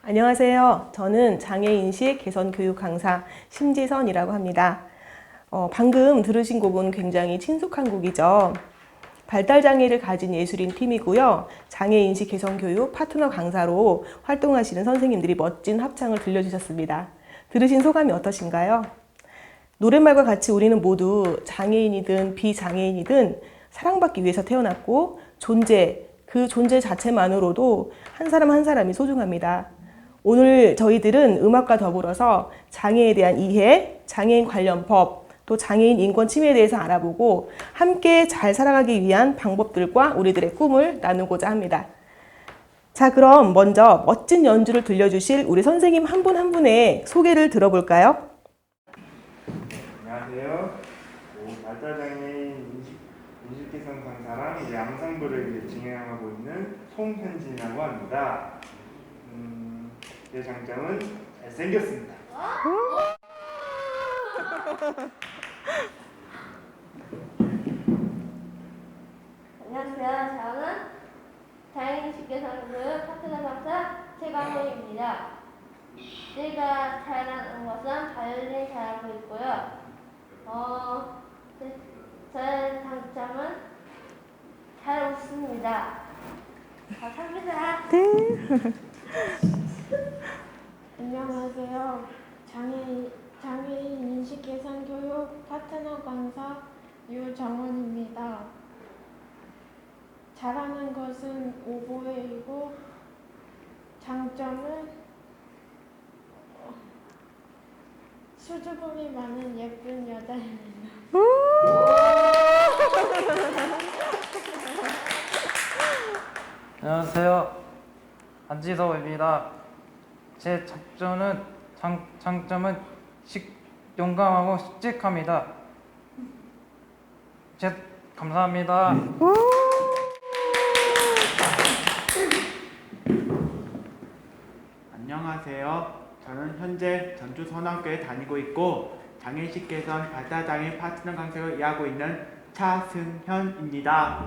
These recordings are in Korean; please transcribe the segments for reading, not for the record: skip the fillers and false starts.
안녕하세요. 저는 장애인식 개선교육 강사 심지선이라고 합니다. 방금 들으신 곡은 굉장히 친숙한 곡이죠. 발달장애를 가진 예술인 팀이고요. 장애인식 개선교육 파트너 강사로 활동하시는 선생님들이 멋진 합창을 들려주셨습니다. 들으신 소감이 어떠신가요? 노랫말과 같이 우리는 모두 장애인이든 비장애인이든 사랑받기 위해서 태어났고 그 존재 자체만으로도 한 사람 한 사람이 소중합니다. 오늘 저희들은 음악과 더불어서 장애에 대한 이해, 장애인 관련 법, 또 장애인 인권 침해에 대해서 알아보고 함께 잘 살아가기 위한 방법들과 우리들의 꿈을 나누고자 합니다. 자, 그럼 먼저 멋진 연주를 들려주실 우리 선생님 한 분 한 분의 소개를 들어볼까요? 안녕하세요. 발달장애인 인식개선 강사랑 양상부를 진행하고 있는 송현진이라고 합니다. 제 장점은 잘생겼습니다. 안녕하세요. 저는 장애인식 개선교육 파트너 강사 최강호입니다. 제가 잘하는 것은 바이올린 잘하고 있고요. 저의 장점은 잘 웃습니다. 감사합니다. 네. 안녕하세요. 장애인 인식 개선 교육 파트너 강사 유정원입니다. 잘하는 것은 오보에이고 장점은 수줍음이 많은 예쁜 여자입니다. 안녕하세요. 안지서입니다. 제 장점은 용감하고 씩씩합니다. 감사합니다. 안녕하세요. 저는 현재 전주 선악교에 다니고 있고 장애인식 개선 발달장애 파트너 강사로 일하고 있는 차승현입니다.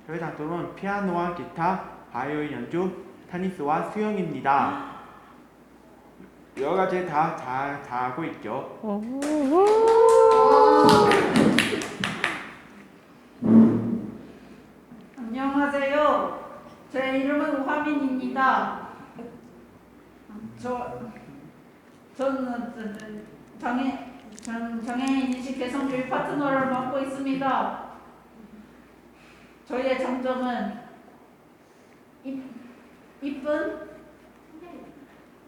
저의 장점은 피아노와 기타, 바이올린 연주, 테니스와 수영입니다. 여러 가지 다 잘하고 있죠. 안녕하세요. 제 이름은 화민입니다. 저는 장애인 인식 개선 교육 파트너를 맡고 있습니다. 저희의 장점은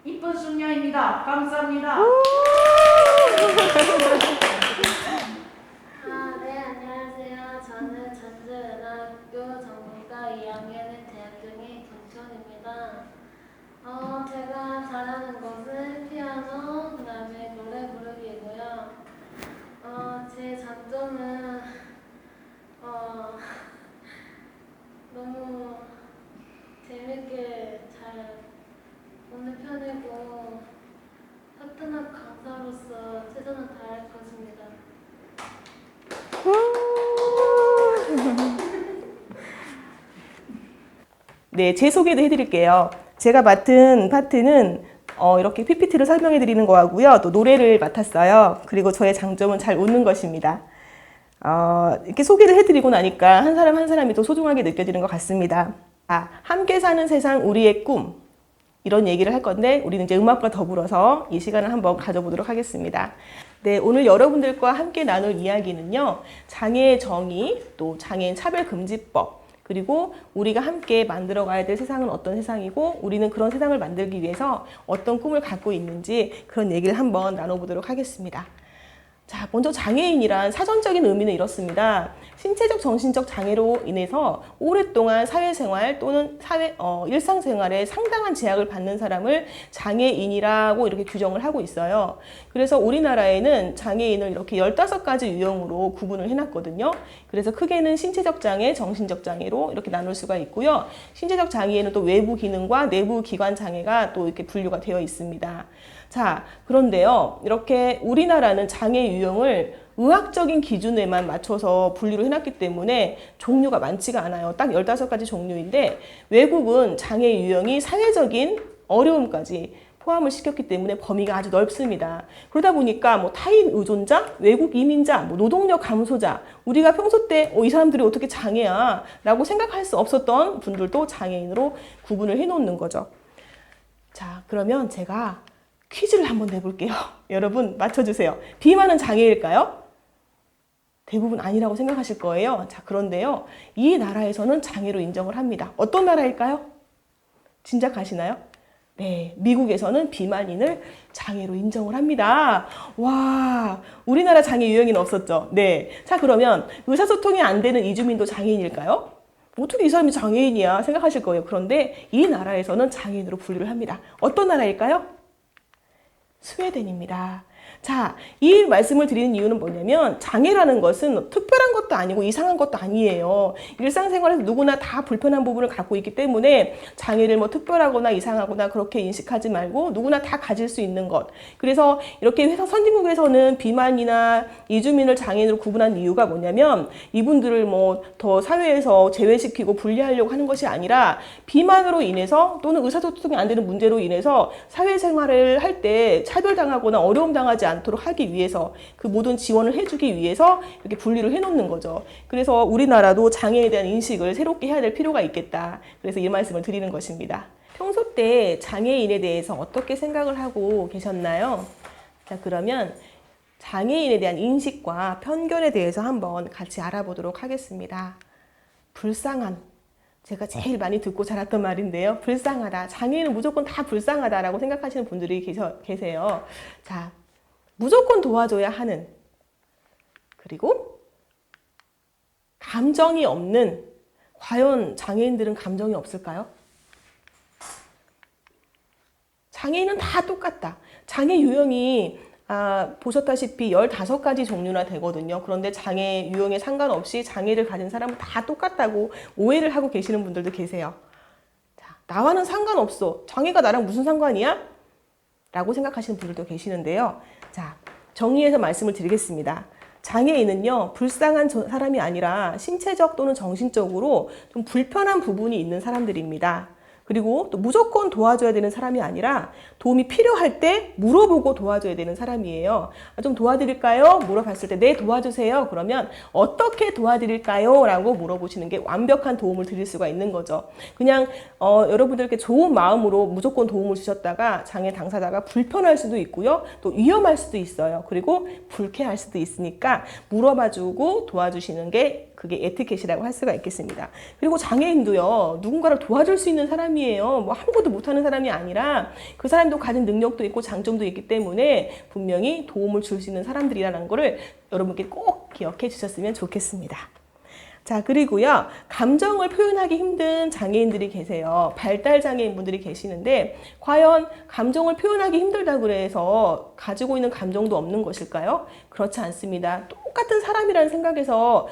이쁜 숙녀입니다. 감사합니다. 네, 안녕하세요. 저는 전주은하학교 전문가 2학년에 재학 중인 김천입니다. 제가 잘하는 것은 피아노, 그 다음에 노래 부르기고요. 제 장점은 너무 재밌게 잘 웃는 편이고 파트너 강사로서 최선을 다할 것입니다. 네, 제 소개도 해드릴게요. 제가 맡은 파트는 이렇게 PPT를 설명해 드리는 거하고요. 또 노래를 맡았어요. 그리고 저의 장점은 잘 웃는 것입니다. 이렇게 소개를 해드리고 나니까 한 사람 한 사람이 더 소중하게 느껴지는 것 같습니다. 함께 사는 세상 우리의 꿈, 이런 얘기를 할 건데 우리는 이제 음악과 더불어서 이 시간을 한번 가져보도록 하겠습니다. 네, 오늘 여러분들과 함께 나눌 이야기는요, 장애의 정의, 또 장애인 차별금지법, 그리고 우리가 함께 만들어 가야 될 세상은 어떤 세상이고 우리는 그런 세상을 만들기 위해서 어떤 꿈을 갖고 있는지 그런 얘기를 한번 나눠보도록 하겠습니다. 자, 먼저 장애인이란 사전적인 의미는 이렇습니다. 신체적, 정신적 장애로 인해서 오랫동안 사회생활 또는 일상생활에 상당한 제약을 받는 사람을 장애인이라고 이렇게 규정을 하고 있어요. 그래서 우리나라에는 장애인을 이렇게 15가지 유형으로 구분을 해놨거든요. 그래서 크게는 신체적 장애, 정신적 장애로 이렇게 나눌 수가 있고요. 신체적 장애에는 또 외부 기능과 내부 기관 장애가 또 이렇게 분류가 되어 있습니다. 자, 그런데요, 이렇게 우리나라는 장애 유형을 의학적인 기준에만 맞춰서 분리를 해놨기 때문에 종류가 많지가 않아요. 딱 15가지 종류인데 외국은 장애 유형이 사회적인 어려움까지 포함을 시켰기 때문에 범위가 아주 넓습니다. 그러다 보니까 뭐 타인 의존자, 외국 이민자, 뭐 노동력 감소자, 우리가 평소 때 이 사람들이 어떻게 장애야 라고 생각할 수 없었던 분들도 장애인으로 구분을 해놓는 거죠. 자, 그러면 제가 퀴즈를 한번 내볼게요. 여러분 맞춰주세요. 비만은 장애일까요? 대부분 아니라고 생각하실 거예요. 자, 그런데요. 이 나라에서는 장애로 인정을 합니다. 어떤 나라일까요? 짐작하시나요? 네, 미국에서는 비만인을 장애로 인정을 합니다. 와, 우리나라 장애 유형에는 없었죠? 네. 자, 그러면 의사소통이 안 되는 이주민도 장애인일까요? 어떻게 이 사람이 장애인이야 생각하실 거예요. 그런데 이 나라에서는 장애인으로 분류를 합니다. 어떤 나라일까요? 스웨덴입니다. 자, 이 말씀을 드리는 이유는 뭐냐면 장애라는 것은 특별한 것도 아니고 이상한 것도 아니에요. 일상생활에서 누구나 다 불편한 부분을 갖고 있기 때문에 장애를 뭐 특별하거나 이상하거나 그렇게 인식하지 말고 누구나 다 가질 수 있는 것. 그래서 이렇게 회사 선진국에서는 비만이나 이주민을 장애인으로 구분한 이유가 뭐냐면 이분들을 뭐 더 사회에서 제외시키고 분리하려고 하는 것이 아니라 비만으로 인해서 또는 의사소통이 안 되는 문제로 인해서 사회생활을 할 때 차별당하거나 어려움 당하지 않도록 하기 위해서 그 모든 지원을 해주기 위해서 이렇게 분리를 해놓는 거죠. 그래서 우리나라도 장애에 대한 인식을 새롭게 해야 될 필요가 있겠다. 그래서 이 말씀을 드리는 것입니다. 평소 때 장애인에 대해서 어떻게 생각을 하고 계셨나요? 자, 그러면 장애인에 대한 인식과 편견에 대해서 한번 같이 알아보도록 하겠습니다. 불쌍한. 제가 제일 많이 듣고 자랐던 말인데요. 불쌍하다. 장애인은 무조건 다 불쌍하다라고 생각하시는 분들이 계세요. 자, 무조건 도와줘야 하는, 그리고 감정이 없는, 과연 장애인들은 감정이 없을까요? 장애인은 다 똑같다. 장애 유형이 보셨다시피 15가지 종류나 되거든요. 그런데 장애 유형에 상관없이 장애를 가진 사람은 다 똑같다고 오해를 하고 계시는 분들도 계세요. 자, 나와는 상관없어. 장애가 나랑 무슨 상관이야? 라고 생각하시는 분들도 계시는데요. 자, 정리해서 말씀을 드리겠습니다. 장애인은요, 불쌍한 사람이 아니라 신체적 또는 정신적으로 좀 불편한 부분이 있는 사람들입니다. 그리고 또 무조건 도와줘야 되는 사람이 아니라 도움이 필요할 때 물어보고 도와줘야 되는 사람이에요. 좀 도와드릴까요? 물어봤을 때 네, 도와주세요. 그러면 어떻게 도와드릴까요? 라고 물어보시는 게 완벽한 도움을 드릴 수가 있는 거죠. 그냥 여러분들께 좋은 마음으로 무조건 도움을 주셨다가 장애 당사자가 불편할 수도 있고요. 또 위험할 수도 있어요. 그리고 불쾌할 수도 있으니까 물어봐주고 도와주시는 게 그게 에티켓이라고 할 수가 있겠습니다. 그리고 장애인도요, 누군가를 도와줄 수 있는 사람이에요. 뭐 아무것도 못하는 사람이 아니라 그 사람도 가진 능력도 있고 장점도 있기 때문에 분명히 도움을 줄 수 있는 사람들이라는 거를 여러분께 꼭 기억해 주셨으면 좋겠습니다. 자, 그리고요, 감정을 표현하기 힘든 장애인들이 계세요. 발달 장애인분들이 계시는데 과연 감정을 표현하기 힘들다고 그래서 가지고 있는 감정도 없는 것일까요? 그렇지 않습니다. 똑같은 사람이라는 생각에서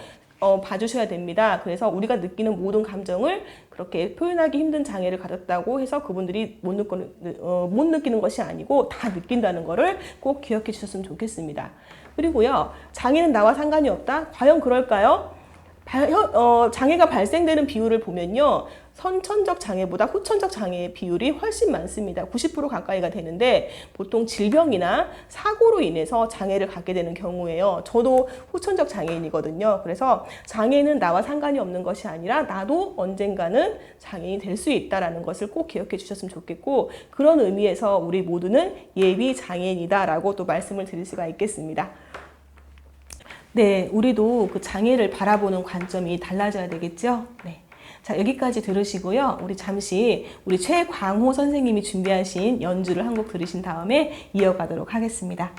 봐주셔야 됩니다. 그래서 우리가 느끼는 모든 감정을 그렇게 표현하기 힘든 장애를 가졌다고 해서 그분들이 못 느끼는 것이 아니고 다 느낀다는 것을 꼭 기억해 주셨으면 좋겠습니다. 그리고요, 장애는 나와 상관이 없다? 과연 그럴까요? 장애가 발생되는 비율을 보면요, 선천적 장애보다 후천적 장애의 비율이 훨씬 많습니다. 90% 가까이가 되는데 보통 질병이나 사고로 인해서 장애를 갖게 되는 경우예요. 저도 후천적 장애인이거든요. 그래서 장애는 나와 상관이 없는 것이 아니라 나도 언젠가는 장애인이 될 수 있다는 것을 꼭 기억해 주셨으면 좋겠고, 그런 의미에서 우리 모두는 예비 장애인이다라고 또 말씀을 드릴 수가 있겠습니다. 네, 우리도 그 장애를 바라보는 관점이 달라져야 되겠죠? 네. 자, 여기까지 들으시고요. 우리 잠시 우리 최광호 선생님이 준비하신 연주를 한 곡 들으신 다음에 이어가도록 하겠습니다.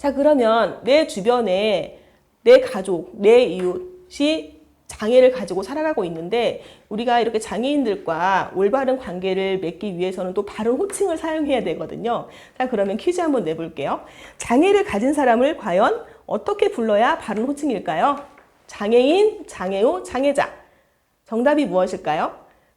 자, 그러면 내 주변에 내 가족, 내 이웃이 장애를 가지고 살아가고 있는데 우리가 이렇게 장애인들과 올바른 관계를 맺기 위해서는 또 바른 호칭을 사용해야 되거든요. 자, 그러면 퀴즈 한번 내볼게요. 장애를 가진 사람을 과연 어떻게 불러야 바른 호칭일까요? 장애인, 장애우, 장애자. 정답이 무엇일까요?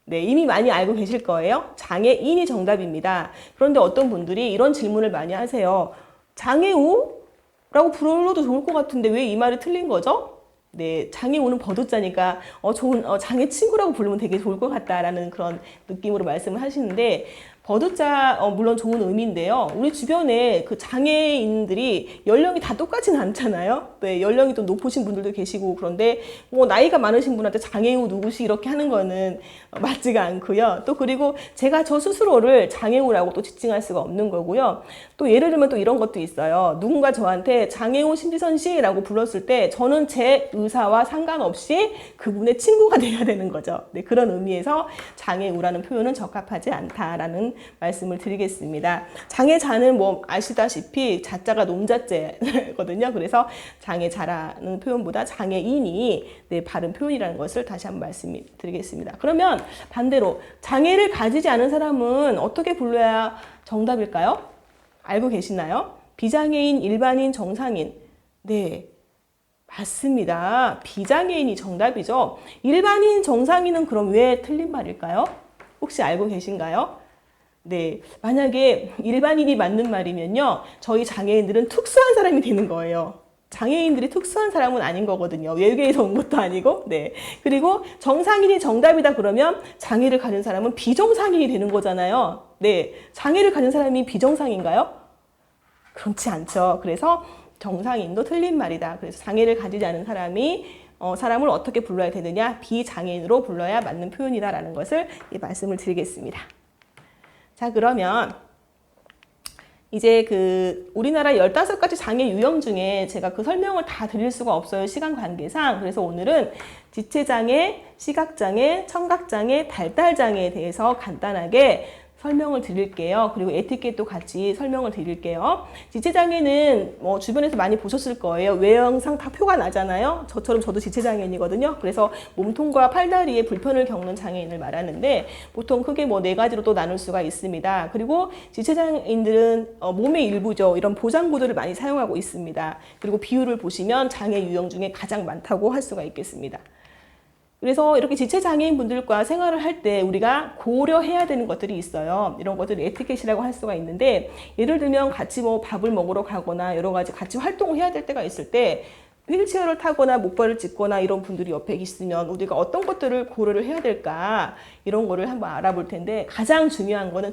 네, 이미 많이 알고 계실 거예요. 장애인이 정답입니다. 그런데 어떤 분들이 이런 질문을 많이 하세요. 장애우라고 불러도 좋을 것 같은데 왜 이 말이 틀린 거죠? 네, 장애우는 버릇자니까 좋은 장애 친구라고 부르면 되게 좋을 것 같다라는 그런 느낌으로 말씀을 하시는데 버릇자 물론 좋은 의미인데요. 우리 주변에 그 장애인들이 연령이 다 똑같지는 않잖아요. 네, 연령이 좀 높으신 분들도 계시고 그런데 뭐 나이가 많으신 분한테 장애우 누구시 이렇게 하는 거는 맞지가 않고요. 또 그리고 제가 저 스스로를 장애우라고 또 지칭할 수가 없는 거고요. 또 예를 들면 또 이런 것도 있어요. 누군가 저한테 장애우 신지선 씨라고 불렀을 때 저는 제 의사와 상관없이 그분의 친구가 돼야 되는 거죠. 네, 그런 의미에서 장애우라는 표현은 적합하지 않다라는 말씀을 드리겠습니다. 장애자는 뭐 아시다시피 자자가 놈자자거든요. 그래서 장애자라는 표현보다 장애인이 네, 바른 표현이라는 것을 다시 한번 말씀드리겠습니다. 그러면 반대로 장애를 가지지 않은 사람은 어떻게 불러야 정답일까요? 알고 계시나요? 비장애인, 일반인, 정상인. 네, 맞습니다. 비장애인이 정답이죠. 일반인, 정상인은 그럼 왜 틀린 말일까요? 혹시 알고 계신가요? 네, 만약에 일반인이 맞는 말이면요. 저희 장애인들은 특수한 사람이 되는 거예요. 장애인들이 특수한 사람은 아닌 거거든요. 외계에서 온 것도 아니고. 네. 그리고 정상인이 정답이다 그러면 장애를 가진 사람은 비정상인이 되는 거잖아요. 네. 장애를 가진 사람이 비정상인가요? 그렇지 않죠. 그래서 정상인도 틀린 말이다. 그래서 장애를 가지지 않은 사람을 어떻게 불러야 되느냐? 비장애인으로 불러야 맞는 표현이다라는 것을 말씀을 드리겠습니다. 자, 그러면 이제 우리나라 15가지 장애 유형 중에 제가 그 설명을 다 드릴 수가 없어요. 시간 관계상. 그래서 오늘은 지체장애, 시각장애, 청각장애, 발달장애에 대해서 간단하게 설명을 드릴게요. 그리고 에티켓도 같이 설명을 드릴게요. 지체장애는 뭐 주변에서 많이 보셨을 거예요. 외형상 다 표가 나잖아요. 저처럼 저도 지체장애인이거든요. 그래서 몸통과 팔다리에 불편을 겪는 장애인을 말하는데 보통 크게 뭐 4가지로 또 나눌 수가 있습니다. 그리고 지체장애인들은 몸의 일부죠. 이런 보장구들을 많이 사용하고 있습니다. 그리고 비율을 보시면 장애 유형 중에 가장 많다고 할 수가 있겠습니다. 그래서 이렇게 지체장애인 분들과 생활을 할 때 우리가 고려해야 되는 것들이 있어요. 이런 것들을 에티켓이라고 할 수가 있는데 예를 들면 같이 뭐 밥을 먹으러 가거나 여러 가지 같이 활동을 해야 될 때가 있을 때 휠체어를 타거나 목발을 짚거나 이런 분들이 옆에 있으면 우리가 어떤 것들을 고려를 해야 될까 이런 거를 한번 알아볼 텐데 가장 중요한 거는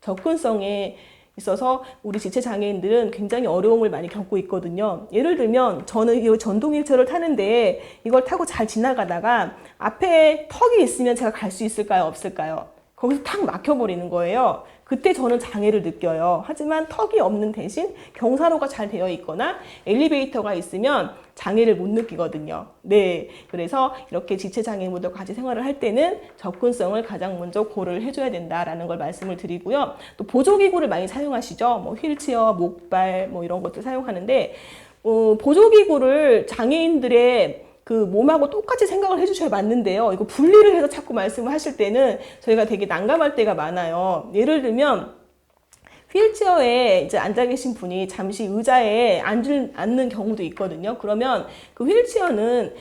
접근성에 있어서 우리 지체장애인들은 굉장히 어려움을 많이 겪고 있거든요. 예를 들면 저는 이 전동 휠체어를 타는데 이걸 타고 잘 지나가다가 앞에 턱이 있으면 제가 갈 수 있을까요? 없을까요? 거기서 탁 막혀버리는 거예요. 그때 저는 장애를 느껴요. 하지만 턱이 없는 대신 경사로가 잘 되어 있거나 엘리베이터가 있으면 장애를 못 느끼거든요. 네, 그래서 이렇게 지체장애인분들과 같이 생활을 할 때는 접근성을 가장 먼저 고려를 해줘야 된다라는 걸 말씀을 드리고요. 또 보조기구를 많이 사용하시죠. 뭐 휠체어, 목발 뭐 이런 것들 사용하는데 보조기구를 장애인들의 그 몸하고 똑같이 생각을 해주셔야 맞는데요. 이거 분리를 해서 자꾸 말씀을 하실 때는 저희가 되게 난감할 때가 많아요. 예를 들면 휠체어에 이제 앉아 계신 분이 잠시 의자에 앉는 경우도 있거든요. 그러면 그 휠체어는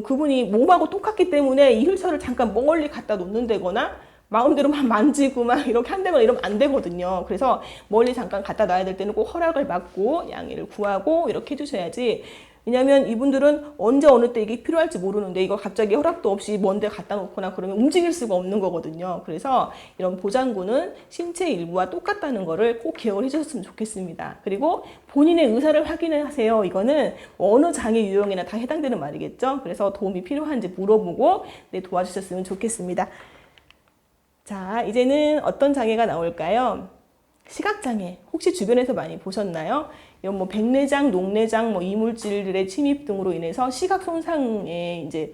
그분이 몸하고 똑같기 때문에 이 휠체어를 잠깐 멀리 갖다 놓는다거나 마음대로 막 만지고 막 이렇게 한다거나 이러면 안 되거든요. 그래서 멀리 잠깐 갖다 놔야 될 때는 꼭 허락을 받고 양해를 구하고 이렇게 해주셔야지. 왜냐하면 이분들은 언제 어느 때 이게 필요할지 모르는데 이거 갑자기 허락도 없이 먼 데 갖다 놓거나 그러면 움직일 수가 없는 거거든요. 그래서 이런 보장구는 신체 일부와 똑같다는 거를 꼭 기억을 해주셨으면 좋겠습니다. 그리고 본인의 의사를 확인하세요. 이거는 어느 장애 유형이나 다 해당되는 말이겠죠. 그래서 도움이 필요한지 물어보고 도와주셨으면 좋겠습니다. 자, 이제는 어떤 장애가 나올까요? 시각장애. 혹시 주변에서 많이 보셨나요? 이런 뭐 백내장, 녹내장, 뭐 이물질들의 침입 등으로 인해서 시각 손상에 이제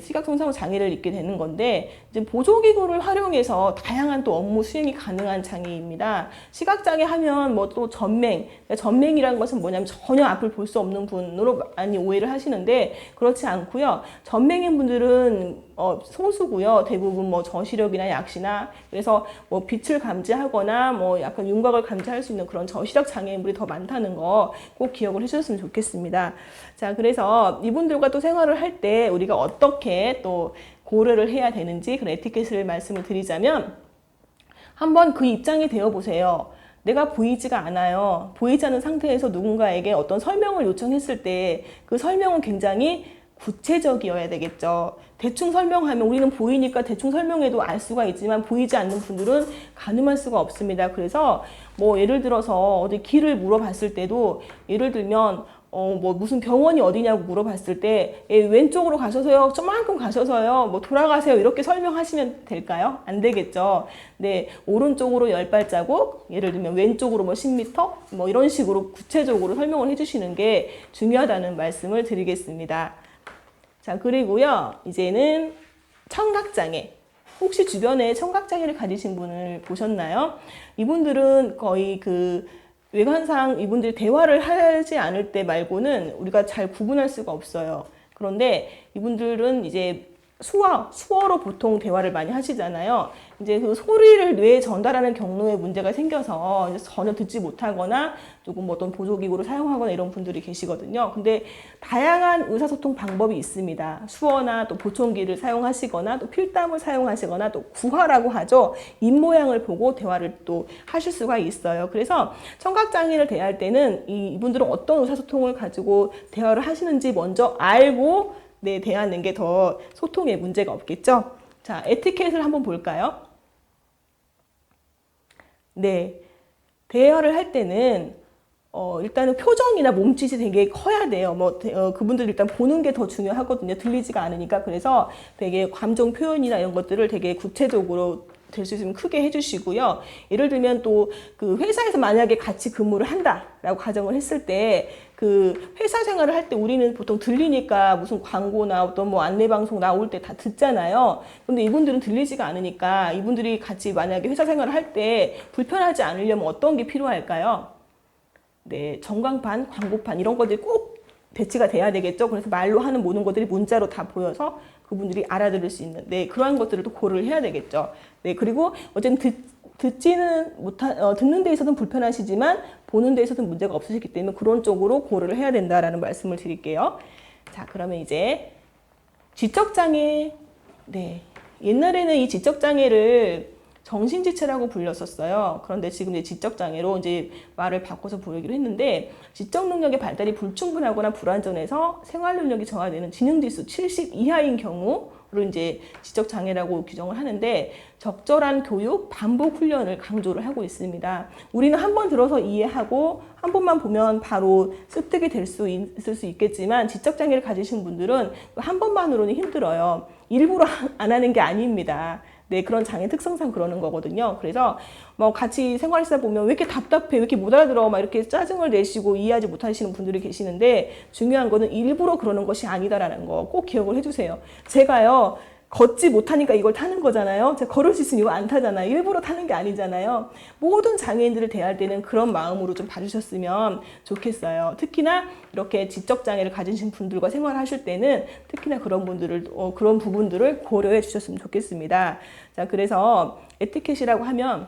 시각 손상 장애를 입게 되는 건데 이제 보조기구를 활용해서 다양한 또 업무 수행이 가능한 장애입니다. 시각 장애 하면 뭐 또 전맹, 전맹이라는 것은 뭐냐면 전혀 앞을 볼 수 없는 분으로 많이 오해를 하시는데 그렇지 않고요. 전맹인 분들은 소수고요. 대부분 뭐 저시력이나 약시나 그래서 뭐 빛을 감지하거나 뭐 약간 윤곽을 감지할 수 있는 그런 저시력 장애인분이 더 많다는 거 꼭 기억을 해주셨으면 좋겠습니다. 자, 그래서 이분들과 또 생활을 할 때 우리가 어떻게 또 고려를 해야 되는지 그런 에티켓을 말씀을 드리자면 한번 그 입장이 되어 보세요. 내가 보이지가 않아요. 보이지 않는 상태에서 누군가에게 어떤 설명을 요청했을 때 그 설명은 굉장히 구체적이어야 되겠죠. 대충 설명하면 우리는 보이니까 대충 설명해도 알 수가 있지만 보이지 않는 분들은 가늠할 수가 없습니다. 그래서 뭐 예를 들어서 어디 길을 물어봤을 때도 예를 들면 뭐 무슨 병원이 어디냐고 물어봤을 때 왼쪽으로 가셔서요, 저만큼 가셔서요, 뭐 돌아가세요 이렇게 설명하시면 될까요? 안 되겠죠. 네, 오른쪽으로 10발자국, 예를 들면 왼쪽으로 뭐 10m, 뭐 이런 식으로 구체적으로 설명을 해주시는 게 중요하다는 말씀을 드리겠습니다. 자, 그리고요, 이제는 청각장애. 혹시 주변에 청각장애를 가지신 분을 보셨나요? 이분들은 거의 그 외관상 이분들이 대화를 하지 않을 때 말고는 우리가 잘 구분할 수가 없어요. 그런데 이분들은 이제 수어로 보통 대화를 많이 하시잖아요. 이제 그 소리를 뇌에 전달하는 경로에 문제가 생겨서 이제 전혀 듣지 못하거나 조금 어떤 보조기구를 사용하거나 이런 분들이 계시거든요. 근데 다양한 의사소통 방법이 있습니다. 수어나 또 보청기를 사용하시거나 또 필담을 사용하시거나 또 구화라고 하죠. 입모양을 보고 대화를 또 하실 수가 있어요. 그래서 청각장애를 대할 때는 이분들은 어떤 의사소통을 가지고 대화를 하시는지 먼저 알고 대하는 게 더 소통에 문제가 없겠죠. 자, 에티켓을 한번 볼까요? 네, 대화를 할 때는 일단은 표정이나 몸짓이 되게 커야 돼요. 그분들 일단 보는 게 더 중요하거든요. 들리지가 않으니까. 그래서 되게 감정 표현이나 이런 것들을 되게 구체적으로 될 수 있으면 크게 해주시고요. 예를 들면 또 그 회사에서 만약에 같이 근무를 한다라고 가정을 했을 때 그 회사 생활을 할 때 우리는 보통 들리니까 무슨 광고나 어떤 뭐 안내방송 나올 때 다 듣잖아요. 근데 이분들은 들리지가 않으니까 이분들이 같이 만약에 회사 생활을 할 때 불편하지 않으려면 어떤 게 필요할까요? 네, 전광판, 광고판 이런 것들이 꼭 배치가 돼야 되겠죠. 그래서 말로 하는 모든 것들이 문자로 다 보여서 그분들이 알아들을 수 있는 그러한 것들을 또 고려를 해야 되겠죠. 네, 그리고 어쨌든 듣는 데 있어서는 불편하시지만 보는 데 있어서는 문제가 없으시기 때문에 그런 쪽으로 고려를 해야 된다라는 말씀을 드릴게요. 자, 그러면 이제 지적장애. 네, 옛날에는 이 지적장애를 정신지체라고 불렸었어요. 그런데 지금 이제 지적장애로 이제 말을 바꿔서 부르기로 했는데 지적 능력의 발달이 불충분하거나 불완전해서 생활 능력이 저하되는 지능지수 70 이하인 경우로 이제 지적장애라고 규정을 하는데 적절한 교육, 반복 훈련을 강조를 하고 있습니다. 우리는 한 번 들어서 이해하고 한 번만 보면 바로 습득이 될 수 있을 수 있겠지만 지적장애를 가지신 분들은 한 번만으로는 힘들어요. 일부러 안 하는 게 아닙니다. 네, 그런 장애 특성상 그러는 거거든요. 그래서 뭐 같이 생활하시다 보면 왜 이렇게 답답해, 왜 이렇게 못 알아들어, 막 이렇게 짜증을 내시고 이해하지 못하시는 분들이 계시는데 중요한 거는 일부러 그러는 것이 아니다라는 거 꼭 기억을 해주세요. 제가요, 걷지 못하니까 이걸 타는 거잖아요. 제가 걸을 수 있으면 이거 안 타잖아요. 일부러 타는 게 아니잖아요. 모든 장애인들을 대할 때는 그런 마음으로 좀 봐주셨으면 좋겠어요. 특히나 이렇게 지적장애를 가지신 분들과 생활하실 때는 특히나 그런 부분들을 고려해 주셨으면 좋겠습니다. 자, 그래서 에티켓이라고 하면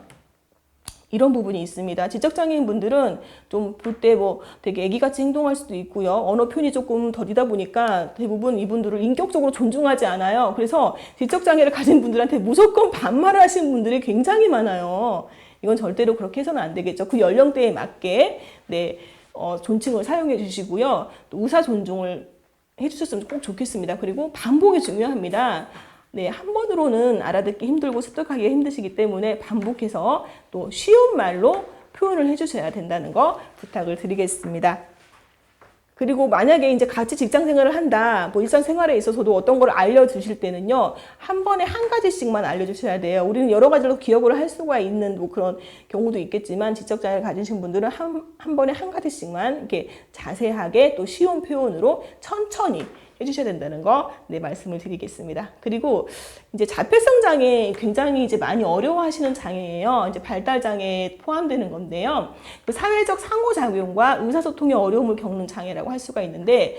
이런 부분이 있습니다. 지적장애인 분들은 좀 볼 때 뭐 되게 애기같이 행동할 수도 있고요. 언어 표현이 조금 더디다 보니까 대부분 이분들을 인격적으로 존중하지 않아요. 그래서 지적장애를 가진 분들한테 무조건 반말을 하시는 분들이 굉장히 많아요. 이건 절대로 그렇게 해서는 안 되겠죠. 그 연령대에 맞게 존칭을 사용해 주시고요. 또 의사 존중을 해주셨으면 꼭 좋겠습니다. 그리고 반복이 중요합니다. 네, 한 번으로는 알아듣기 힘들고 습득하기 힘드시기 때문에 반복해서 또 쉬운 말로 표현을 해주셔야 된다는 거 부탁을 드리겠습니다. 그리고 만약에 이제 같이 직장 생활을 한다, 뭐 일상 생활에 있어서도 어떤 걸 알려주실 때는요, 한 번에 한 가지씩만 알려주셔야 돼요. 우리는 여러 가지로 기억을 할 수가 있는 뭐 그런 경우도 있겠지만 지적장애를 가지신 분들은 한 번에 한 가지씩만 이렇게 자세하게 또 쉬운 표현으로 천천히 해주셔야 된다는 거 네, 말씀을 드리겠습니다. 그리고 이제 자폐성 장애 굉장히 이제 많이 어려워하시는 장애예요. 이제 발달 장애에 포함되는 건데요. 그 사회적 상호작용과 의사소통의 어려움을 겪는 장애라고 할 수가 있는데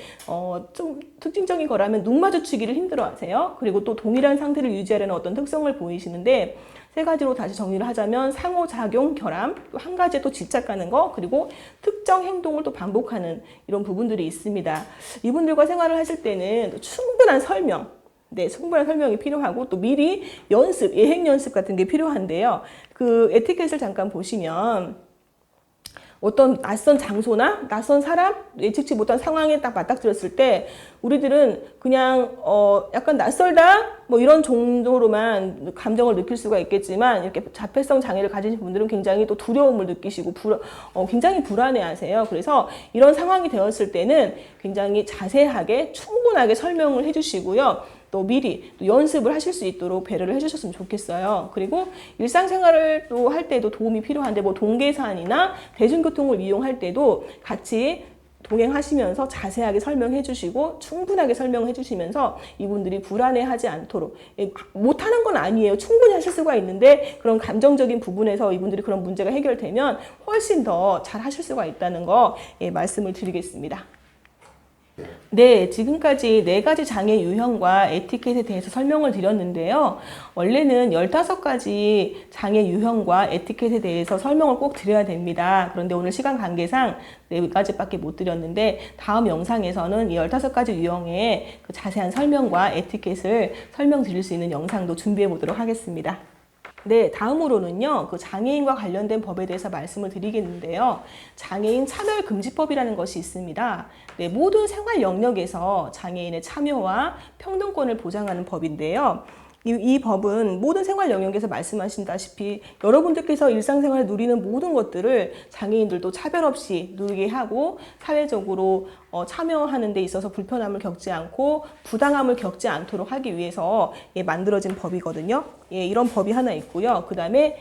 좀 특징적인 거라면 눈 마주치기를 힘들어하세요. 그리고 또 동일한 상태를 유지하려는 어떤 특성을 보이시는데 세 가지로 다시 정리를 하자면 상호작용, 결함, 또 한 가지에 또 집착하는 거, 그리고 특정 행동을 또 반복하는 이런 부분들이 있습니다. 이분들과 생활을 하실 때는 또 충분한 설명, 네, 충분한 설명이 필요하고 또 미리 연습, 예행 연습 같은 게 필요한데요. 그 에티켓을 잠깐 보시면 어떤 낯선 장소나 낯선 사람, 예측치 못한 상황에 딱 맞닥뜨렸을 때 우리들은 그냥 약간 낯설다 뭐 이런 정도로만 감정을 느낄 수가 있겠지만 이렇게 자폐성 장애를 가지신 분들은 굉장히 또 두려움을 느끼시고 굉장히 불안해하세요. 그래서 이런 상황이 되었을 때는 굉장히 자세하게 충분하게 설명을 해주시고요. 또 미리 또 연습을 하실 수 있도록 배려를 해주셨으면 좋겠어요. 그리고 일상생활을 또 할 때도 도움이 필요한데 뭐 동계산이나 대중교통을 이용할 때도 같이 동행하시면서 자세하게 설명해 주시고 충분하게 설명해 주시면서 이분들이 불안해하지 않도록 못하는 건 아니에요. 충분히 하실 수가 있는데 그런 감정적인 부분에서 이분들이 그런 문제가 해결되면 훨씬 더 잘 하실 수가 있다는 거 말씀을 드리겠습니다. 네, 지금까지 4가지 장애 유형과 에티켓에 대해서 설명을 드렸는데요. 원래는 15가지 장애 유형과 에티켓에 대해서 설명을 꼭 드려야 됩니다. 그런데 오늘 시간 관계상 4가지밖에 못 드렸는데 다음 영상에서는 이 15가지 유형의 그 자세한 설명과 에티켓을 설명드릴 수 있는 영상도 준비해 보도록 하겠습니다. 네, 다음으로는요, 그 장애인과 관련된 법에 대해서 말씀을 드리겠는데요. 장애인 차별금지법이라는 것이 있습니다. 네, 모든 생활 영역에서 장애인의 참여와 평등권을 보장하는 법인데요. 이 법은 모든 생활 영역에서 말씀하신다시피 여러분들께서 일상생활에 누리는 모든 것들을 장애인들도 차별 없이 누리게 하고 사회적으로 참여하는 데 있어서 불편함을 겪지 않고 부당함을 겪지 않도록 하기 위해서 만들어진 법이거든요. 이런 법이 하나 있고요. 그 다음에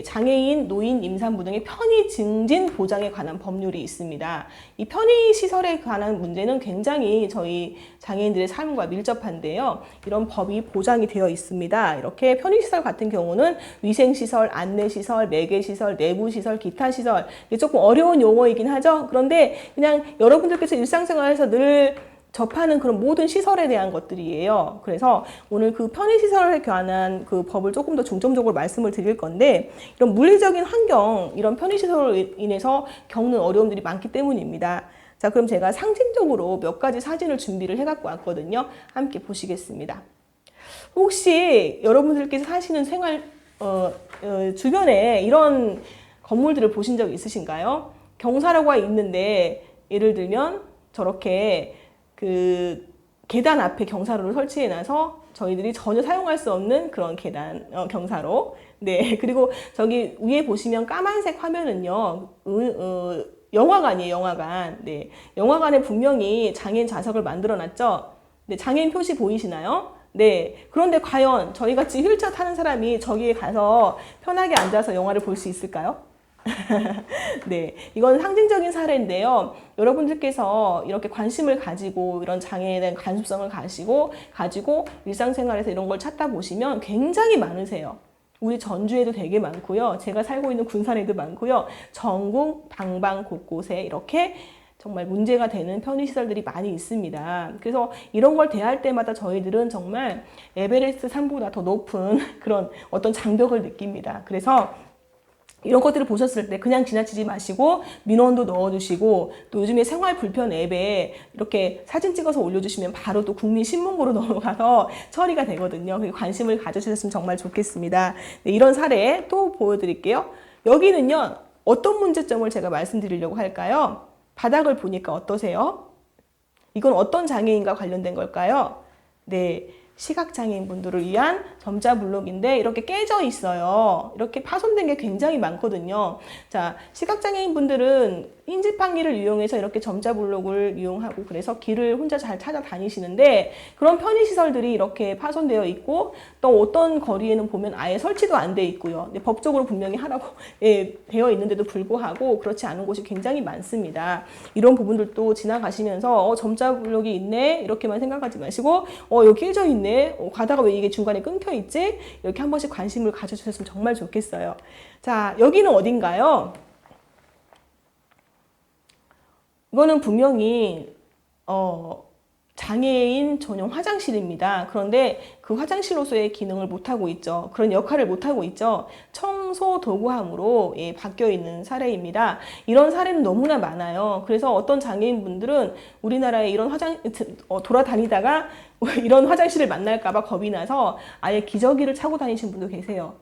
장애인, 노인, 임산부 등의 편의 증진 보장에 관한 법률이 있습니다. 이 편의시설에 관한 문제는 굉장히 저희 장애인들의 삶과 밀접한데요. 이런 법이 보장이 되어 있습니다. 이렇게 편의시설 같은 경우는 위생시설, 안내시설, 매개시설, 내부시설, 기타시설, 이게 조금 어려운 용어이긴 하죠. 그런데 그냥 여러분들께서 일상생활에서 늘 접하는 그런 모든 시설에 대한 것들이에요. 그래서 오늘 그 편의시설에 관한 그 법을 조금 더 중점적으로 말씀을 드릴 건데 이런 물리적인 환경, 이런 편의시설로 인해서 겪는 어려움들이 많기 때문입니다. 자, 그럼 제가 상징적으로 몇 가지 사진을 준비를 해갖고 왔거든요. 함께 보시겠습니다. 혹시 여러분들께서 사시는 생활 주변에 이런 건물들을 보신 적 있으신가요? 경사로가 있는데 예를 들면 저렇게 그 계단 앞에 경사로를 설치해놔서 저희들이 전혀 사용할 수 없는 그런 계단 경사로. 네, 그리고 저기 위에 보시면 까만색 화면은요, 영화관이에요, 영화관. 네, 영화관에 분명히 장애인 좌석을 만들어놨죠. 네, 장애인 표시 보이시나요? 네, 그런데 과연 저희같이 휠체어 타는 사람이 저기에 가서 편하게 앉아서 영화를 볼 수 있을까요? 네, 이건 상징적인 사례인데요. 여러분들께서 이렇게 관심을 가지고 이런 장애에 대한 관심성을 가지고 일상생활에서 이런 걸 찾다 보시면 굉장히 많으세요. 우리 전주에도 되게 많고요. 제가 살고 있는 군산에도 많고요. 전국 방방 곳곳에 이렇게 정말 문제가 되는 편의시설들이 많이 있습니다. 그래서 이런 걸 대할 때마다 저희들은 정말 에베레스트 산보다 더 높은 그런 어떤 장벽을 느낍니다. 그래서 이런 것들을 보셨을 때 그냥 지나치지 마시고 민원도 넣어주시고 또 요즘에 생활 불편 앱에 이렇게 사진 찍어서 올려주시면 바로 또 국민신문고로 넘어가서 처리가 되거든요. 관심을 가져주셨으면 정말 좋겠습니다. 네, 이런 사례 또 보여드릴게요. 여기는요, 어떤 문제점을 제가 말씀드리려고 할까요? 바닥을 보니까 어떠세요? 이건 어떤 장애인과 관련된 걸까요? 네. 시각장애인 분들을 위한 점자 블록인데 이렇게 깨져 있어요. 이렇게 파손된 게 굉장히 많거든요. 자, 시각장애인 분들은 인지팡이를 이용해서 이렇게 점자 블록을 이용하고 그래서 길을 혼자 잘 찾아다니시는데 그런 편의시설들이 이렇게 파손되어 있고 또 어떤 거리에는 보면 아예 설치도 안 돼 있고요. 근데 법적으로 분명히 하라고 되어 있는데도 불구하고 그렇지 않은 곳이 굉장히 많습니다. 이런 부분들도 지나가시면서 점자 블록이 있네 이렇게만 생각하지 마시고 여기 깨져 있네 가다가 왜 이게 중간에 끊겨 있지 이렇게 한 번씩 관심을 가져주셨으면 정말 좋겠어요. 자, 여기는 어딘가요? 이거는 분명히 장애인 전용 화장실입니다. 그런데 그 화장실로서의 기능을 못하고 있죠. 그런 역할을 못하고 있죠. 청소 도구함으로 바뀌어 있는 사례입니다. 이런 사례는 너무나 많아요. 그래서 어떤 장애인분들은 우리나라에 이런 돌아다니다가 이런 화장실을 만날까봐 겁이 나서 아예 기저귀를 차고 다니신 분도 계세요.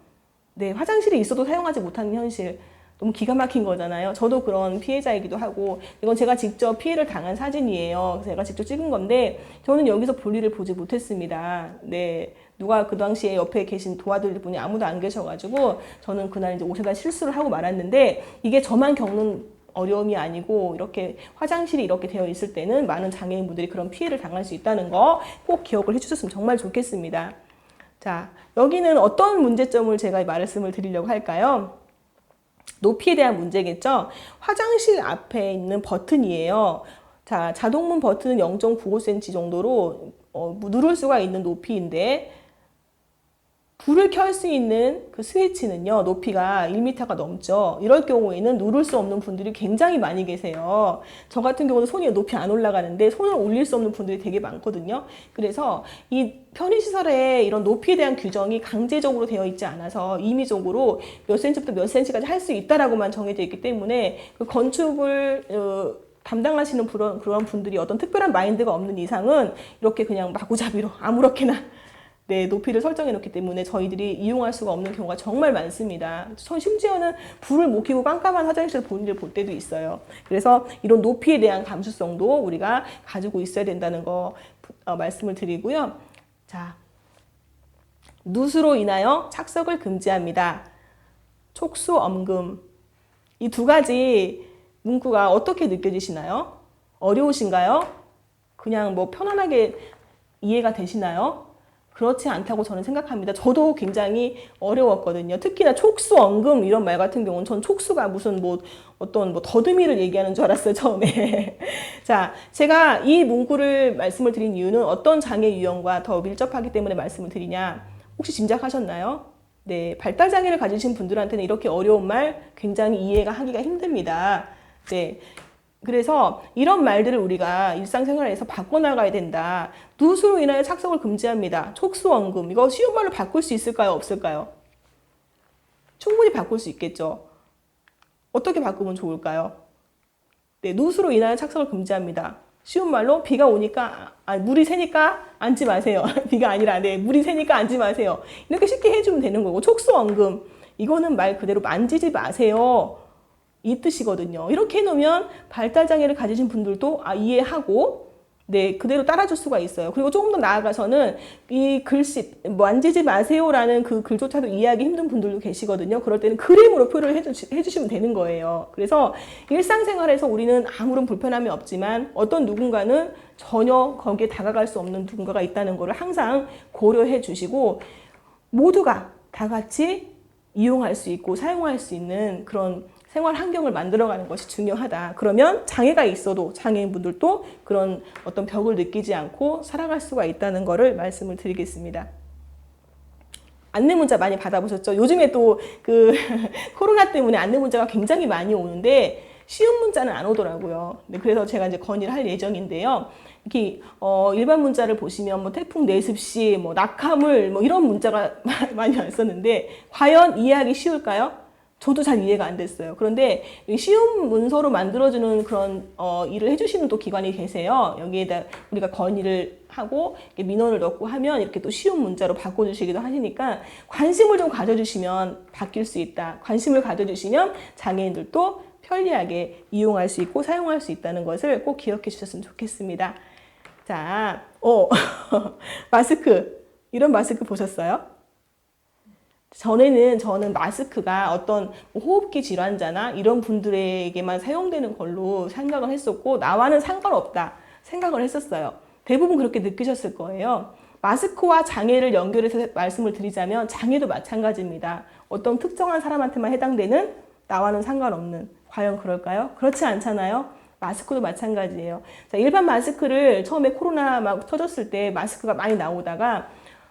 네, 화장실이 있어도 사용하지 못하는 현실. 너무 기가 막힌 거잖아요. 저도 그런 피해자이기도 하고 이건 제가 직접 피해를 당한 사진이에요. 제가 직접 찍은 건데 저는 여기서 볼일을 보지 못했습니다. 네, 누가 그 당시에 옆에 계신 도와드릴 분이 아무도 안 계셔가지고 저는 그날 이제 옷에다 실수를 하고 말았는데 이게 저만 겪는 어려움이 아니고 이렇게 화장실이 이렇게 되어 있을 때는 많은 장애인분들이 그런 피해를 당할 수 있다는 거 꼭 기억을 해주셨으면 정말 좋겠습니다. 자, 여기는 어떤 문제점을 제가 말씀을 드리려고 할까요? 높이에 대한 문제겠죠. 화장실 앞에 있는 버튼이에요. 자, 자동문 버튼은 0.95cm 정도로 누를 수가 있는 높이인데 불을 켤 수 있는 그 스위치는요, 높이가 1m가 넘죠. 이럴 경우에는 누를 수 없는 분들이 굉장히 많이 계세요. 저 같은 경우는 손이 높이 안 올라가는데 손을 올릴 수 없는 분들이 되게 많거든요. 그래서 이 편의시설에 이런 높이에 대한 규정이 강제적으로 되어 있지 않아서 임의적으로 몇 센치부터 몇 센치까지 할 수 있다라고만 정해져 있기 때문에 그 건축을 담당하시는 그런 분들이 어떤 특별한 마인드가 없는 이상은 이렇게 그냥 마구잡이로 아무렇게나 네, 높이를 설정해 놓기 때문에 저희들이 이용할 수가 없는 경우가 정말 많습니다. 심지어는 불을 못 켜고 깜깜한 화장실을 볼 때도 있어요. 그래서 이런 높이에 대한 감수성도 우리가 가지고 있어야 된다는 거 말씀을 드리고요. 자, 누수로 인하여 착석을 금지합니다. 촉수 엄금. 이 두 가지 문구가 어떻게 느껴지시나요? 어려우신가요? 그냥 뭐 편안하게 이해가 되시나요? 그렇지 않다고 저는 생각합니다. 저도 굉장히 어려웠거든요. 특히나 촉수 언금 이런 말 같은 경우는 전 촉수가 무슨 어떤 더듬이를 얘기하는 줄 알았어요, 처음에. 자, 제가 이 문구를 말씀을 드린 이유는 어떤 장애 유형과 더 밀접하기 때문에 말씀을 드리냐. 혹시 짐작하셨나요? 네, 발달 장애를 가지신 분들한테는 이렇게 어려운 말 굉장히 이해가 하기가 힘듭니다. 네. 그래서 이런 말들을 우리가 일상생활에서 바꿔나가야 된다. 누수로 인하여 착석을 금지합니다. 촉수원금. 이거 쉬운 말로 바꿀 수 있을까요? 없을까요? 충분히 바꿀 수 있겠죠. 어떻게 바꾸면 좋을까요? 네, 누수로 인하여 착석을 금지합니다. 쉬운 말로 비가 오니까 물이 새니까 앉지 마세요. 비가 아니라 물이 새니까 앉지 마세요. 이렇게 쉽게 해주면 되는 거고 촉수원금. 이거는 말 그대로 만지지 마세요. 이 뜻이거든요. 이렇게 해놓으면 발달장애를 가지신 분들도 이해하고 네, 그대로 따라줄 수가 있어요. 그리고 조금 더 나아가서는 이 글씨 만지지 마세요라는 그 글조차도 이해하기 힘든 분들도 계시거든요. 그럴 때는 그림으로 표현을 해주시면 되는 거예요. 그래서 일상생활에서 우리는 아무런 불편함이 없지만 어떤 누군가는 전혀 거기에 다가갈 수 없는 누군가가 있다는 것을 항상 고려해 주시고 모두가 다 같이 이용할 수 있고 사용할 수 있는 그런 생활 환경을 만들어가는 것이 중요하다. 그러면 장애가 있어도 장애인분들도 그런 어떤 벽을 느끼지 않고 살아갈 수가 있다는 것을 말씀을 드리겠습니다. 안내 문자 많이 받아보셨죠? 요즘에 또 코로나 때문에 안내 문자가 굉장히 많이 오는데 쉬운 문자는 안 오더라고요. 네, 그래서 제가 이제 건의를 할 예정인데요. 이렇게 일반 문자를 보시면 태풍 내습시, 낙하물 이런 문자가 많이 왔었는데 과연 이해하기 쉬울까요? 저도 잘 이해가 안 됐어요. 그런데 쉬운 문서로 만들어주는 그런 일을 해주시는 또 기관이 계세요. 여기에다 우리가 건의를 하고 민원을 넣고 하면 이렇게 또 쉬운 문자로 바꿔주시기도 하시니까 관심을 좀 가져주시면 바뀔 수 있다. 관심을 가져주시면 장애인들도 편리하게 이용할 수 있고 사용할 수 있다는 것을 꼭 기억해 주셨으면 좋겠습니다. 자, 마스크. 이런 마스크 보셨어요? 저는 마스크가 어떤 호흡기 질환자나 이런 분들에게만 사용되는 걸로 생각을 했었고, 나와는 상관없다 생각을 했었어요. 대부분 그렇게 느끼셨을 거예요. 마스크와 장애를 연결해서 말씀을 드리자면 장애도 마찬가지입니다. 어떤 특정한 사람한테만 해당되는, 나와는 상관없는. 과연 그럴까요? 그렇지 않잖아요. 마스크도 마찬가지예요. 자, 일반 마스크를 처음에 코로나 막 터졌을 때 마스크가 많이 나오다가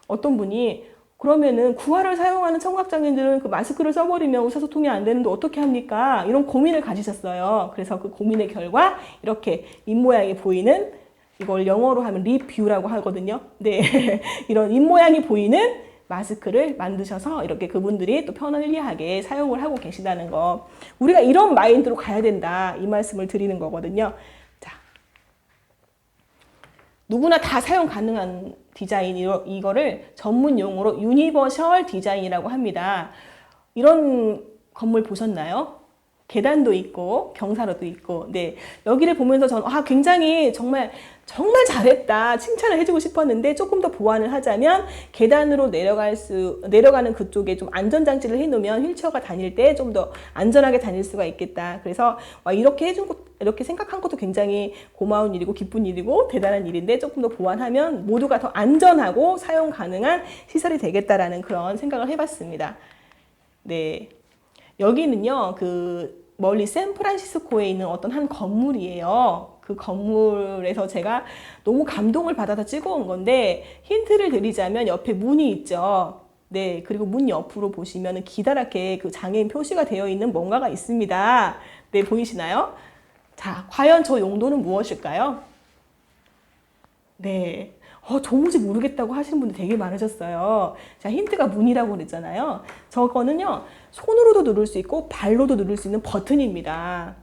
어떤 분이 그러면은 구화를 사용하는 청각장애인들은 그 마스크를 써버리면 의사소통이 안 되는데 어떻게 합니까? 이런 고민을 가지셨어요. 그래서 그 고민의 결과 이렇게 입모양이 보이는, 이걸 영어로 하면 립뷰라고 하거든요. 네, 이런 입모양이 보이는 마스크를 만드셔서 이렇게 그분들이 또 편리하게 사용을 하고 계시다는 거. 우리가 이런 마인드로 가야 된다, 이 말씀을 드리는 거거든요. 자, 누구나 다 사용 가능한 디자인, 이거를 전문 용어로 유니버셜 디자인이라고 합니다. 이런 건물 보셨나요? 계단도 있고 경사로도 있고. 네, 여기를 보면서 저는 굉장히 정말 잘했다 칭찬을 해주고 싶었는데, 조금 더 보완을 하자면 계단으로 내려가는 그쪽에 좀 안전장치를 해놓으면 휠체어가 다닐 때 좀 더 안전하게 다닐 수가 있겠다. 그래서 이렇게 해준 것, 이렇게 생각한 것도 굉장히 고마운 일이고 기쁜 일이고 대단한 일인데, 조금 더 보완하면 모두가 더 안전하고 사용 가능한 시설이 되겠다라는 그런 생각을 해봤습니다. 네, 여기는요, 멀리 샌프란시스코에 있는 어떤 한 건물이에요. 그 건물에서 제가 너무 감동을 받아서 찍어온 건데, 힌트를 드리자면 옆에 문이 있죠. 네, 그리고 문 옆으로 보시면 기다랗게 그 장애인 표시가 되어 있는 뭔가가 있습니다. 네, 보이시나요? 자, 과연 저 용도는 무엇일까요? 네, 도무지 모르겠다고 하시는 분들 되게 많으셨어요. 자, 힌트가 문이라고 그랬잖아요. 저거는요, 손으로도 누를 수 있고 발로도 누를 수 있는 버튼입니다.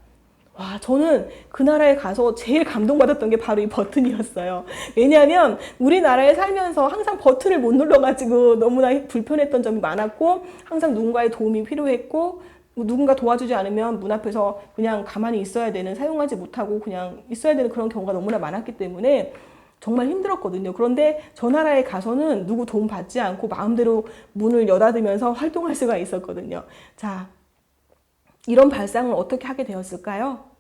와, 저는 그 나라에 가서 제일 감동받았던 게 바로 이 버튼이었어요. 왜냐하면 우리나라에 살면서 항상 버튼을 못 눌러가지고 너무나 불편했던 점이 많았고, 항상 누군가의 도움이 필요했고, 누군가 도와주지 않으면 문 앞에서 그냥 가만히 있어야 되는, 사용하지 못하고 그냥 있어야 되는 그런 경우가 너무나 많았기 때문에 정말 힘들었거든요. 그런데 저 나라에 가서는 누구 도움 받지 않고 마음대로 문을 여닫으면서 활동할 수가 있었거든요. 자, 이런 발상을 어떻게 하게 되었을까요?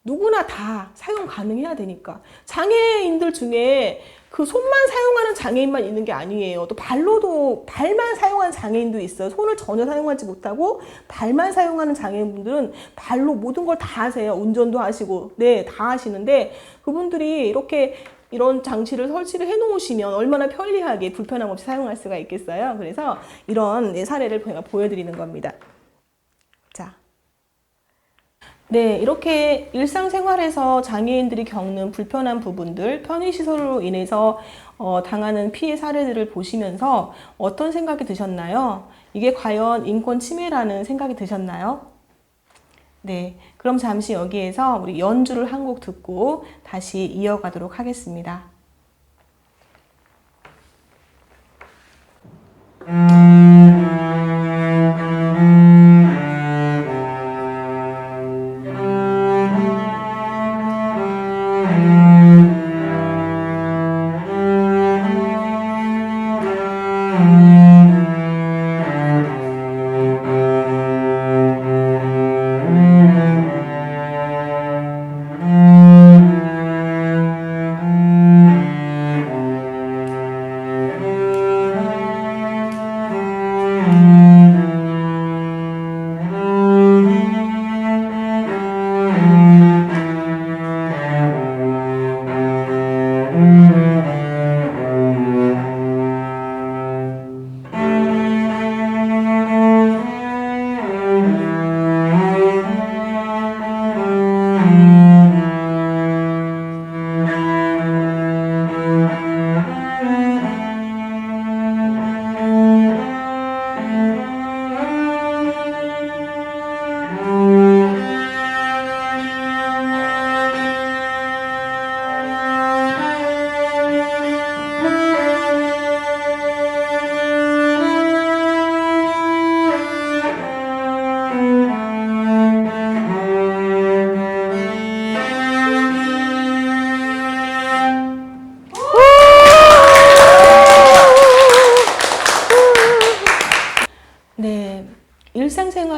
누구나 다 사용 가능해야 되니까. 장애인들 중에 그 손만 사용하는 장애인만 있는 게 아니에요. 또 발만 사용하는 장애인도 있어요. 손을 전혀 사용하지 못하고 발만 사용하는 장애인분들은 발로 모든 걸 다 하세요. 운전도 하시고, 네, 다 하시는데, 그분들이 이런 장치를 설치를 해 놓으시면 얼마나 편리하게 불편함 없이 사용할 수가 있겠어요. 그래서 이런 사례를 제가 보여드리는 겁니다. 자, 네, 이렇게 일상생활에서 장애인들이 겪는 불편한 부분들, 편의시설로 인해서 당하는 피해 사례들을 보시면서 어떤 생각이 드셨나요? 이게 과연 인권 침해라는 생각이 드셨나요? 네, 그럼 잠시 여기에서 우리 연주를 한 곡 듣고 다시 이어가도록 하겠습니다.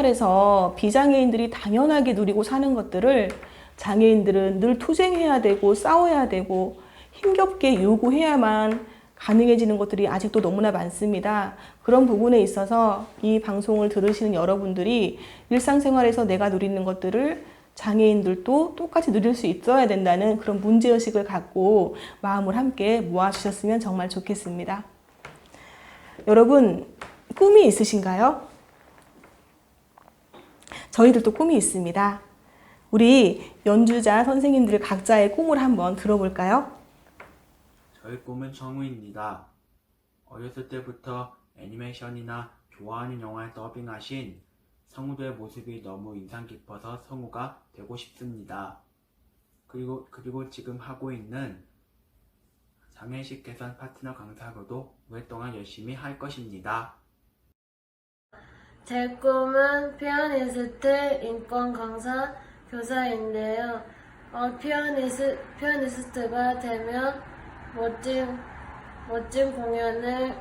일상생활에서 비장애인들이 당연하게 누리고 사는 것들을 장애인들은 늘 투쟁해야 되고 싸워야 되고 힘겹게 요구해야만 가능해지는 것들이 아직도 너무나 많습니다. 그런 부분에 있어서 이 방송을 들으시는 여러분들이 일상생활에서 내가 누리는 것들을 장애인들도 똑같이 누릴 수 있어야 된다는 그런 문제의식을 갖고 마음을 함께 모아주셨으면 정말 좋겠습니다. 여러분, 꿈이 있으신가요? 저희들도 꿈이 있습니다. 우리 연주자 선생님들 각자의 꿈을 한번 들어볼까요? 저의 꿈은 성우입니다. 어렸을 때부터 애니메이션이나 좋아하는 영화에 더빙하신 성우들의 모습이 너무 인상 깊어서 성우가 되고 싶습니다. 그리고 지금 하고 있는 장애인식 개선 파트너 강사로도 오랫동안 열심히 할 것입니다. 제 꿈은 피아니스트, 인권 강사, 교사인데요. 피아니스트가 되면 멋진 공연을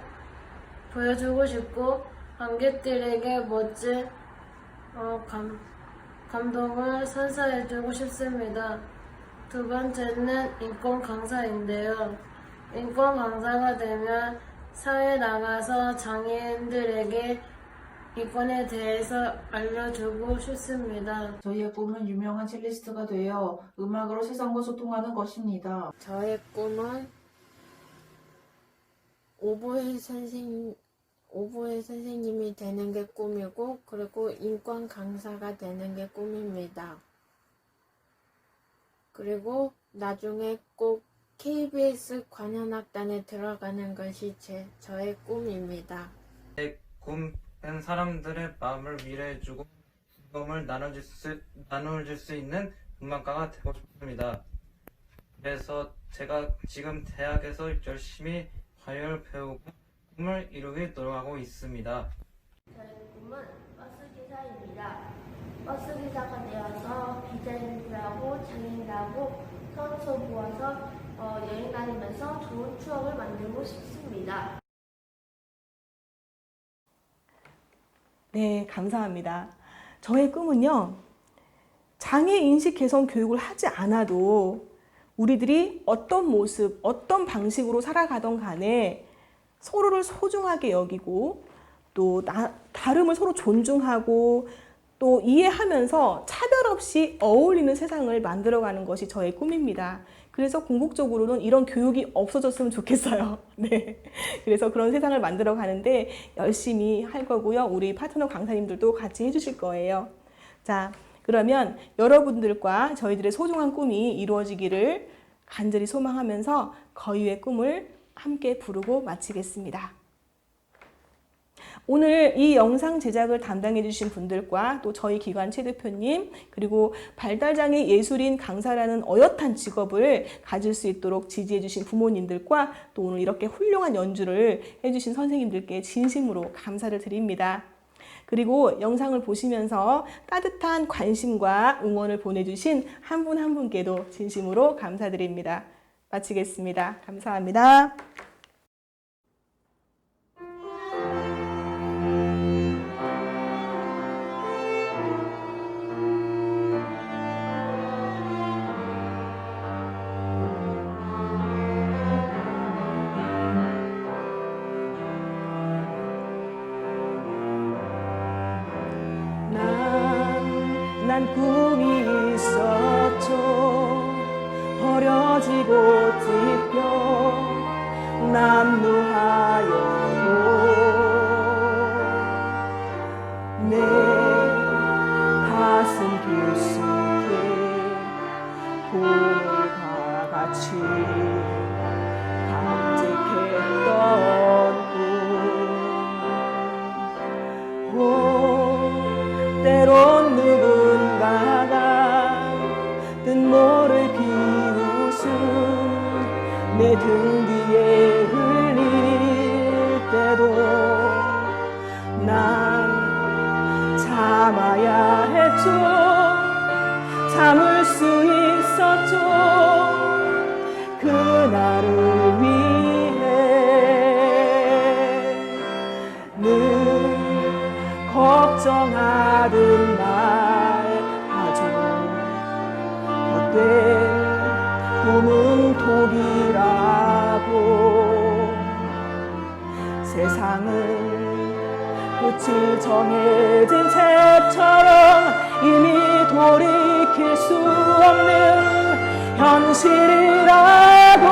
보여주고 싶고 관객들에게 멋진 감동을 선사해주고 싶습니다. 두 번째는 인권 강사인데요. 인권 강사가 되면 사회에 나가서 장애인들에게 인권에 대해서 알려주고 싶습니다. 저희의 꿈은 유명한 첼리스트가 되어 음악으로 세상과 소통하는 것입니다. 저의 꿈은 오보에 선생님이 되는 게 꿈이고, 그리고 인권 강사가 되는 게 꿈입니다. 그리고 나중에 꼭 KBS 관현악단에 들어가는 것이 저의 꿈입니다. 꿈은 사람들의 마음을 위로해주고 즐거움을 나눠줄 수 있는 음악가가 되고 싶습니다. 그래서 제가 지금 대학에서 열심히 바이올을 배우고 꿈을 이루기 노력하고 있습니다. 저의 꿈은 버스기사입니다. 버스기사가 되어서 비장애인들하고 장애인들하고 서로 모아서 여행 다니면서 좋은 추억을 만들고 싶습니다. 네, 감사합니다. 저의 꿈은요, 장애인식 개선 교육을 하지 않아도 우리들이 어떤 모습, 어떤 방식으로 살아가던 간에 서로를 소중하게 여기고 또 다름을 서로 존중하고 또 이해하면서 차별 없이 어울리는 세상을 만들어가는 것이 저의 꿈입니다. 그래서 궁극적으로는 이런 교육이 없어졌으면 좋겠어요. 네. 그래서 그런 세상을 만들어 가는데 열심히 할 거고요. 우리 파트너 강사님들도 같이 해주실 거예요. 자, 그러면 여러분들과 저희들의 소중한 꿈이 이루어지기를 간절히 소망하면서 거위의 꿈을 함께 부르고 마치겠습니다. 오늘 이 영상 제작을 담당해 주신 분들과 또 저희 기관 최 대표님, 그리고 발달장애 예술인 강사라는 어엿한 직업을 가질 수 있도록 지지해 주신 부모님들과 또 오늘 이렇게 훌륭한 연주를 해 주신 선생님들께 진심으로 감사를 드립니다. 그리고 영상을 보시면서 따뜻한 관심과 응원을 보내주신 한 분 한 분께도 진심으로 감사드립니다. 마치겠습니다. 감사합니다. 난 꿈이 있었죠. 버려지고 찢겨 남루하여도 내 가슴 깊숙이 꿈과 같이 간직했던 꿈. 때론 누군가가 뜻모를 비웃음 내 등 뒤에 흘릴 때도 난 참아야 했죠. 참을 수 있었죠. 그날을 위해 늘 걱정하듯 세상은 끝이 정해진 책처럼 이미 돌이킬 수 없는 현실이라고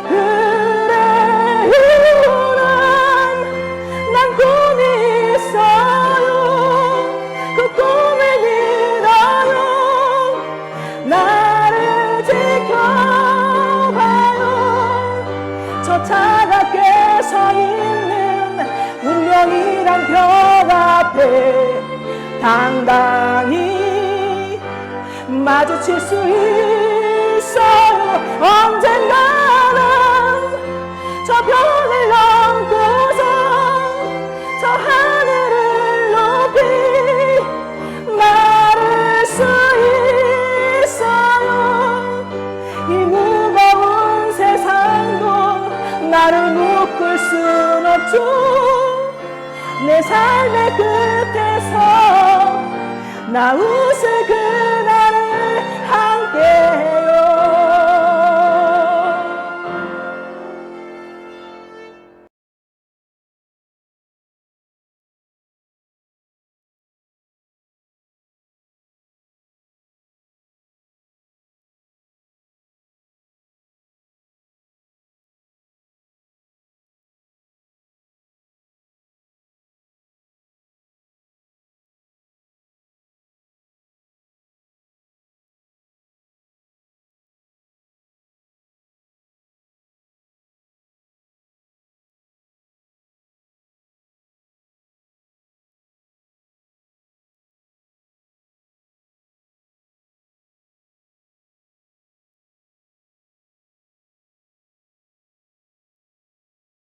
그래 난 꿈이 있어요. 그 꿈을 믿어요. 나를 지켜봐요. 저 차갑게 서 있는 운명이란 벽 앞에 당당히 마주칠 수 있어요. 언젠가는 저 벽을 넘고서 저 하늘을 높이 날을 수 있어요. 이 무거운 세상도 나를 묶을 순 없죠. 내 삶의 끝에서 나 웃을